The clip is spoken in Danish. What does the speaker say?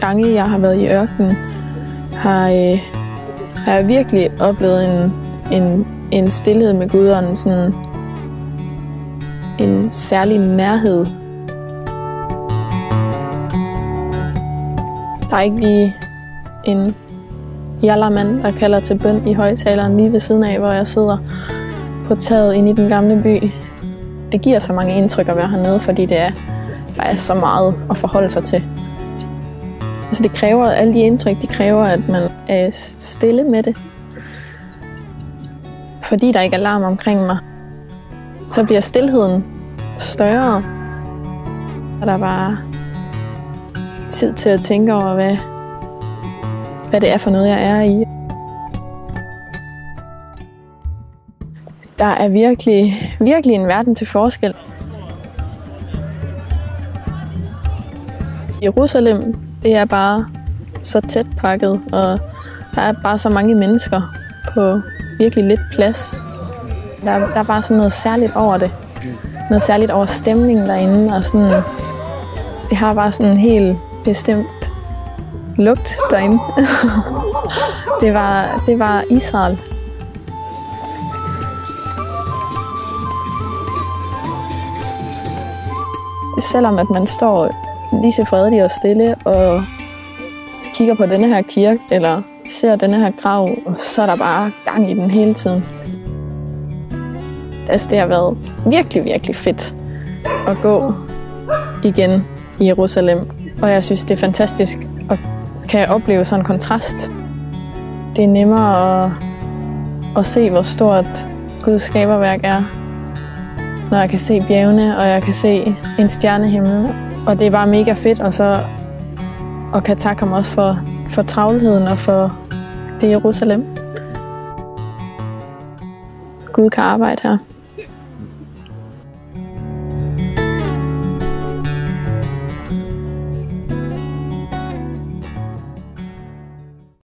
gange, jeg har været i ørkenen, har jeg virkelig oplevet en stilhed med Gud og en særlig nærhed. Der er ikke lige en jallarmand, der kalder til bøn i højtaleren lige ved siden af, hvor jeg sidder på taget inde i den gamle by. Det giver så mange indtryk at være hernede, fordi der er så meget at forholde sig til. Altså det kræver, alle de indtryk, de kræver, at man er stille med det. Fordi der ikke er larm omkring mig, så bliver stilheden større. Og der er bare tid til at tænke over, hvad det er for noget, jeg er i. Der er virkelig en verden til forskel. Jerusalem, det er bare så tæt pakket, og der er bare så mange mennesker på virkelig lidt plads. Der er bare sådan noget særligt over det. Noget særligt over stemningen derinde, og sådan, det har bare sådan en helt bestemt lugt derinde. det var Israel. Selvom at man står lige så fredelig og stille og kigger på denne her kirke, eller ser denne her grav, så er der bare gang i den hele tiden. Altså, det har været virkelig fedt at gå igen i Jerusalem, og jeg synes, det er fantastisk at kan opleve sådan en kontrast. Det er nemmere at se, hvor stort Guds skaberværk er, når jeg kan se bjergene, og jeg kan se en stjernehimmel. Og det er bare mega fedt, og kan takke ham også for travlheden og for det Jerusalem. Gud kan arbejde her.